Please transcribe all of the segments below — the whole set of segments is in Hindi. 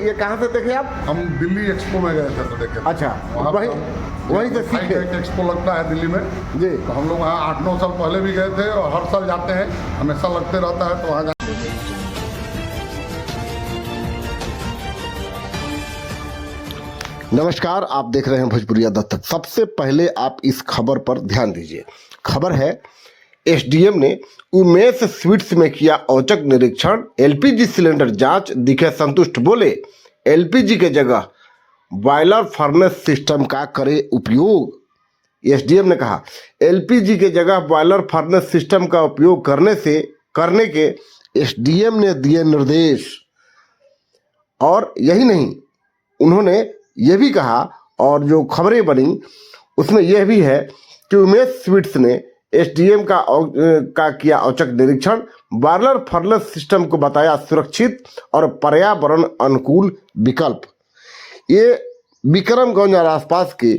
ये कहाँ से देखे आप? हम दिल्ली एक्सपो में गए थे तो देखे। अच्छा, वहीं से सीखे? एक एक्सपो लगता है दिल्ली में जी। तो हम लोग वहाँ 8-9 साल पहले भी गए थे और हर साल जाते हैं, हमेशा लगते रहता है तो वहाँ। नमस्कार, आप देख रहे हैं भोजपुरिया दस्तक। सबसे पहले आप इस खबर पर ध्यान दीजिए। खबर है एसडीएम ने उमेश स्वीट्स में किया औचक निरीक्षण, एलपीजी सिलेंडर जांच, दिखे संतुष्ट, बोले एलपीजी के जगह बॉयलर फर्नेस सिस्टम का करे उपयोग। एसडीएम ने कहा एलपीजी के जगह बॉयलर फर्नेस सिस्टम का उपयोग करने के एसडीएम ने दिए निर्देश। और यही नहीं, उन्होंने यह भी कहा, और जो खबरें बनी उसमें यह भी है कि उमेश स्वीट्स ने एसडीएम का किया औचक निरीक्षण, बॉयलर फर्नेस सिस्टम को बताया सुरक्षित और पर्यावरण अनुकूल विकल्प। ये विक्रमगंज और आसपास के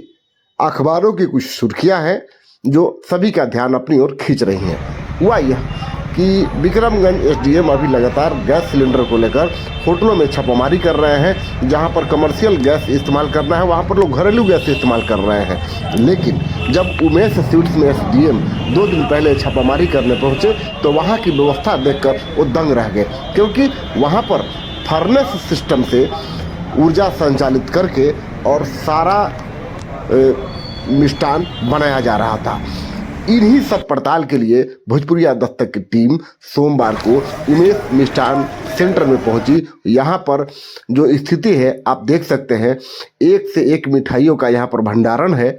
अखबारों की कुछ सुर्खियां हैं जो सभी का ध्यान अपनी ओर खींच रही हैं। हुआ यह कि विक्रमगंज एसडीएम अभी लगातार गैस सिलेंडर को लेकर होटलों में छापामारी कर रहे हैं। जहां पर कमर्शियल गैस इस्तेमाल करना है वहां पर लोग घरेलू गैस इस्तेमाल कर रहे हैं। लेकिन जब उमेश स्वीट्स में एसडीएम 2 दिन पहले छापामारी करने पहुंचे तो वहां की व्यवस्था देखकर वो दंग रह गए, क्योंकि वहां पर फर्नेस सिस्टम से ऊर्जा संचालित करके और सारा मिष्टान बनाया जा रहा था। इन्हीं सब पड़ताल के लिए भोजपुरिया दस्तक की टीम सोमवार को उमेश मिष्ठान सेंटर में पहुंची। यहाँ पर जो स्थिति है आप देख सकते हैं, एक से एक मिठाइयों का यहाँ पर भंडारण है।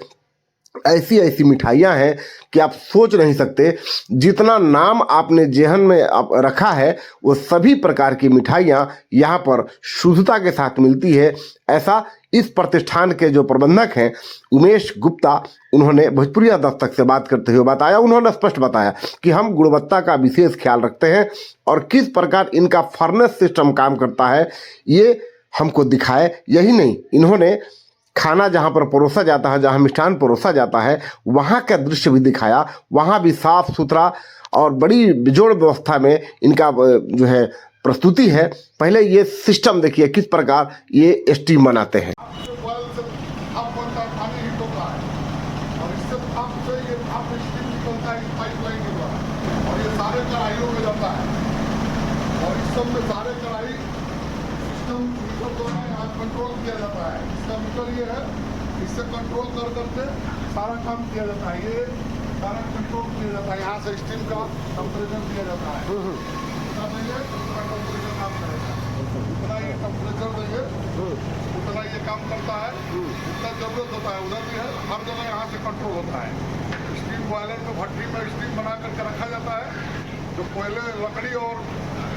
ऐसी ऐसी मिठाइयाँ हैं कि आप सोच नहीं सकते। जितना नाम आपने जेहन में रखा है वो सभी प्रकार की मिठाइयाँ यहाँ पर शुद्धता के साथ मिलती है। ऐसा इस प्रतिष्ठान के जो प्रबंधक हैं उमेश गुप्ता, उन्होंने भोजपुरिया दस्तक से बात करते हुए बताया। उन्होंने स्पष्ट बताया कि हम गुणवत्ता का विशेष ख्याल रखते हैं और किस प्रकार इनका फर्नेस सिस्टम काम करता है ये हमको दिखाए। यही नहीं, इन्होंने खाना जहाँ पर परोसा जाता है, जहाँ मिष्ठान परोसा जाता है, वहाँ का दृश्य भी दिखाया। वहाँ भी साफ सुथरा और बड़ी बेजोड़ व्यवस्था में इनका जो है प्रस्तुति है। पहले ये सिस्टम देखिए किस प्रकार ये स्टीम बनाते हैं। कंट्रोल किया जाता है, इसका मीटर ये है, इससे कंट्रोल कर करके सारा काम किया जाता है। ये सारा कंट्रोल किया जाता है, यहाँ से स्टीम का टेम्परेचर दिया जाता है। टेम्परेचर काम करेगा, जितना ये टेम्परेचर देंगे उतना ये काम करता है। जितना जरूरत होता है उधर भी है, हर जगह यहाँ से कंट्रोल होता है। स्टीम बॉयलर में भट्टी में स्टीम बना करके रखा जाता है। जो कोयले लकड़ी और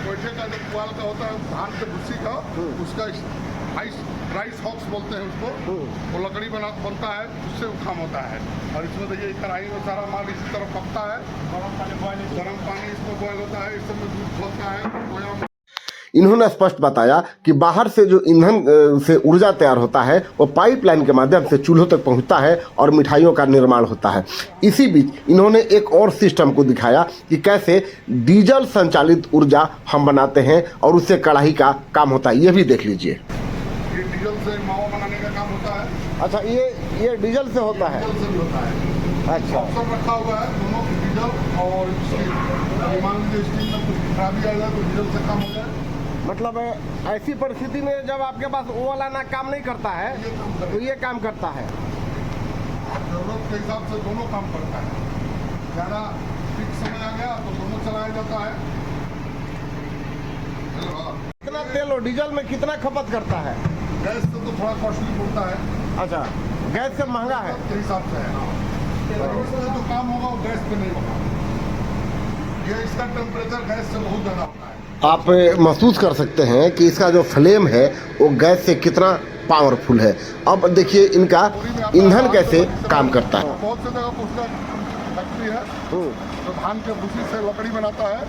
कोयले का जो पुआल का होता है धान के भूसी का, उसका राइस हॉक्स बोलते हैं उसको, वो लकड़ी बनता है, उससे वो काम होता है। और इसमें देखिए कढ़ाई में सारा माल इसी तरह पकता है, गर्म पानी इसमें बॉयल होता है, इस सब में दूध होता है। इन्होंने स्पष्ट बताया कि बाहर से जो ईंधन से ऊर्जा तैयार होता है वो पाइपलाइन के माध्यम से चूल्हों तक पहुंचता है और मिठाइयों का निर्माण होता है। इसी बीच इन्होंने एक और सिस्टम को दिखाया कि कैसे डीजल संचालित ऊर्जा हम बनाते हैं और उससे कढ़ाई का काम होता है। ये भी देख लीजिए। ये डीजल से मावा बनाने का काम होता है। अच्छा, ये डीजल से होता है? डीजल से भी होता है। अच्छा, ऑप्शन रखा हुआ है दोनों, डीजल और स्टीम। मान लीजिए स्टीम में कुछ खराबी आ जाए तो डीजल से काम हो जाए। मतलब ऐसी परिस्थिति में जब आपके पास वो वाला ना काम नहीं करता है तो ये काम करता है। जरूरत के हिसाब से दोनों काम करता है। ज़्यादा पीक समय आ गया तो दोनों चलाया जाता है। कितना तेल और डीजल में कितना खपत करता है? गैस से तो थोड़ा कॉस्टली पड़ता है। अच्छा, गैस से महंगा है के हिसाब से है। इसमें जो काम होगा वो गैस पे नहीं होगा। ये इसका टेम्परेचर गैस से बहुत ज़्यादा होता है। आप महसूस कर सकते हैं कि इसका जो फ्लेम है वो गैस से कितना पावरफुल है। अब देखिए इनका ईंधन कैसे काम करता है। बहुत से जगह पर उसका फैक्ट्री है तो धान के भूसी से लकड़ी बनाता है,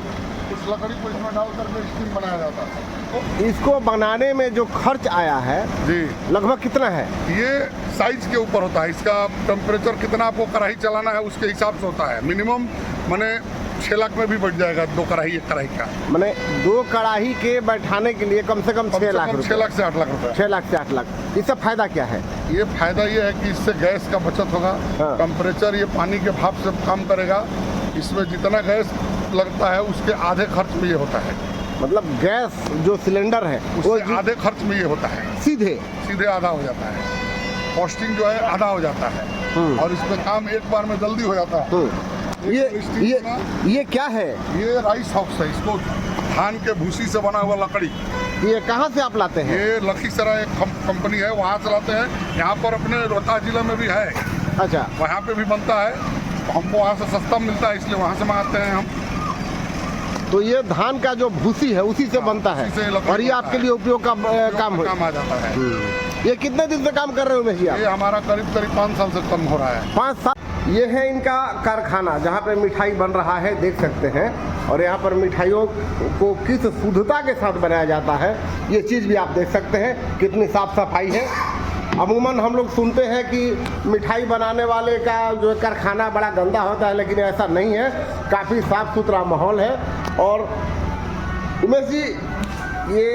उस लकड़ी को इसमें डाल करके स्टीम बनाया जाता है। तो इसको बनाने में जो खर्च आया है जी लगभग कितना है? ये साइज के ऊपर होता है। इसका टेम्परेचर कितना आपको कढ़ाई चलाना है उसके हिसाब से होता है। मिनिमम माने 6 लाख में भी बैठ जाएगा 2 कढ़ाई 1 कढ़ाई का। मैंने 2 कढ़ाई के बैठाने के लिए कम से कम 6 लाख 6 रुपए। लाख से 8 लाख रुपए। 6 लाख से 8 लाख। इससे फायदा क्या है? ये फायदा ये है कि इससे गैस का बचत होगा। हाँ। टेम्परेचर ये पानी के भाप से काम करेगा। इसमें जितना गैस लगता है उसके आधे खर्च में ये होता है। मतलब गैस जो सिलेंडर है वो उससे आधे खर्च में ये होता है, सीधे आधा हो जाता है। कॉस्टिंग जो है आधा हो जाता है और इसमें काम एक बार में जल्दी हो जाता है। ये क्या है? ये राइस हॉक्स है। इसको धान के भूसी से बना हुआ लकड़ी। ये कहाँ से आप लाते हैं? ये लखीसराय एक कंपनी है, वहाँ से लाते हैं। यहाँ पर अपने रोहतास जिला में भी है। अच्छा, वहाँ पे भी बनता है, हमको वहाँ से सस्ता मिलता है, इसलिए वहाँ से मंगाते हैं हम। तो ये धान का जो भूसी है उसी से बनता है उसी से लकड़ी और ये बनता आपके है। लिए उपयोग का काम हो। काम आ जाता है। ये कितने दिन से काम कर रहे हो उमेश जी आप? ये हमारा करीब 5 साल से कम हो रहा है। 5 साल। ये है इनका कारखाना जहाँ पे मिठाई बन रहा है, देख सकते हैं। और यहाँ पर मिठाइयों को किस शुद्धता के साथ बनाया जाता है ये चीज़ भी आप देख सकते हैं, कितनी साफ सफाई है। अमूमन हम लोग सुनते हैं कि मिठाई बनाने वाले का जो कारखाना बड़ा गंदा होता है, लेकिन ऐसा नहीं है, काफ़ी साफ सुथरा माहौल है। और उमेश जी, ये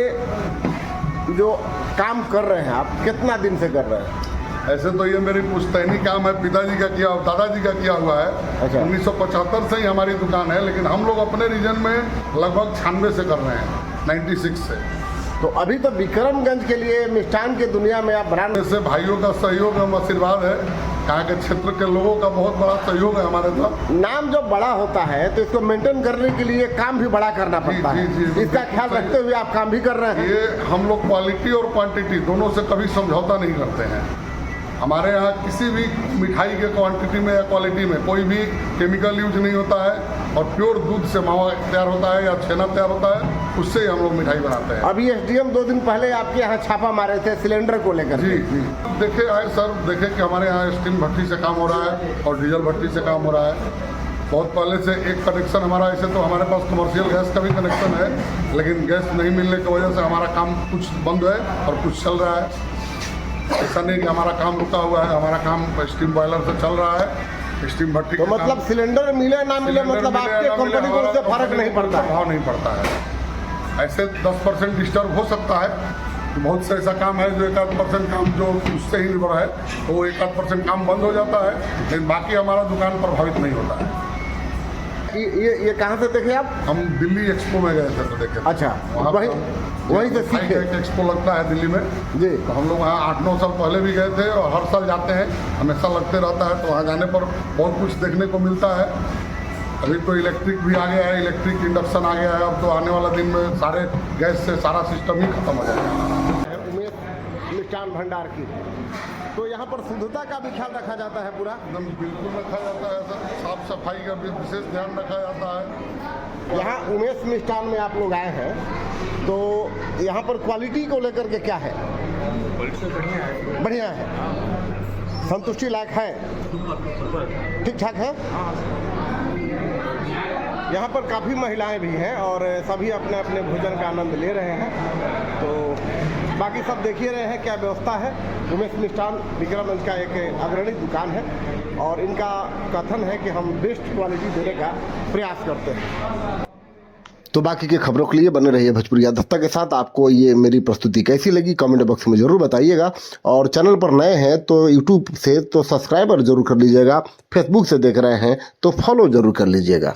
जो काम कर रहे हैं आप, कितना दिन से कर रहे हैं? ऐसे तो ये मेरी पुश्तैनी काम है, पिताजी का किया, दादाजी का किया हुआ है। अच्छा। 1975 से ही हमारी दुकान है, लेकिन हम लोग अपने रीजन में लगभग 96 से कर रहे हैं, 96 से। तो अभी तो विक्रमगंज के लिए मिष्ठान की दुनिया में आप ब्रांड। जैसे भाइयों का सहयोग एवं आशीर्वाद है, यहाँ के क्षेत्र के लोगों का बहुत बड़ा सहयोग है हमारे साथ। नाम जब बड़ा होता है तो इसको मेंटेन करने के लिए काम भी बड़ा करना पड़ता है। जी, इसका ख्याल रखते हुए आप काम भी कर रहे हैं। ये हम लोग क्वालिटी और क्वांटिटी दोनों से कभी समझौता नहीं करते हैं। हमारे यहाँ किसी भी मिठाई के क्वांटिटी में या क्वालिटी में कोई भी केमिकल यूज नहीं होता है और प्योर दूध से मावा तैयार होता है या छेना तैयार होता है, उससे ही हम लोग मिठाई बनाते हैं। अभी एसडीएम 2 दिन पहले आपके यहाँ छापा मारे थे सिलेंडर को लेकर। जी जी, देखे आए सर, देखे कि हमारे यहाँ स्टीम भट्टी से काम हो रहा है और डीजल भट्टी से काम हो रहा है। बहुत पहले से एक कनेक्शन हमारा, ऐसे तो हमारे पास कमर्शियल गैस का भी कनेक्शन है, लेकिन गैस नहीं मिलने की वजह से हमारा काम कुछ बंद है और कुछ चल रहा है। ऐसा नहीं कि हमारा काम रुका हुआ है, हमारा काम स्टीम बॉयलर से चल रहा है। स्टीम भट्टी तो मतलब सिलेंडर मिले ना मिले, मतलब आपके कंपनी को उससे फर्क नहीं पड़ता है? भाव नहीं पड़ता है। ऐसे 10% डिस्टर्ब हो सकता है। बहुत से ऐसा काम है जो 1-8% काम जो उससे ही निर्भर है, तो वो 1-8% काम बंद हो जाता है, लेकिन बाकी हमारा दुकान प्रभावित नहीं होता है। ये कहाँ से देखे आप? हम दिल्ली एक्सपो में गए थे तो देखे। अच्छा, वहीं से सीखे? एक्सपो लगता है दिल्ली में जी। तो हम लोग वहाँ 8-9 साल पहले भी गए थे और हर साल जाते हैं, हमेशा लगते रहता है। तो वहाँ जाने पर बहुत कुछ देखने को मिलता है। अभी तो इलेक्ट्रिक भी आ गया है, इलेक्ट्रिक इंडक्शन आ गया है। अब तो आने वाला दिन में सारे गैस से सारा सिस्टम ही खत्म हो जाएगा। उमेश मिष्ठान भंडार की, तो यहाँ पर शुद्धता का भी ख्याल रखा जाता है पूरा? एकदम बिल्कुल रखा जाता है सर, साफ सफाई का भी विशेष ध्यान रखा जाता है। यहाँ उमेश मिष्ठान में आप लोग आए हैं, तो यहाँ पर क्वालिटी को लेकर के क्या है? बढ़िया है, संतुष्टि लायक है, ठीक ठाक है। यहाँ पर काफ़ी महिलाएं भी हैं और सभी अपने अपने भोजन का आनंद ले रहे हैं। तो बाकी सब देख ही रहे हैं क्या व्यवस्था है। उमेश मिष्ठान विक्रमगंज का एक अग्रणी दुकान है और इनका कथन है कि हम बेस्ट क्वालिटी देने का प्रयास करते हैं। तो बाकी की खबरों के लिए बने रहिए भोजपुरिया दस्ता के साथ। आपको ये मेरी प्रस्तुति कैसी लगी कमेंट बॉक्स में ज़रूर बताइएगा। और चैनल पर नए हैं तो यूट्यूब से तो सब्सक्राइबर जरूर कर लीजिएगा, फेसबुक से देख रहे हैं तो फॉलो ज़रूर कर लीजिएगा।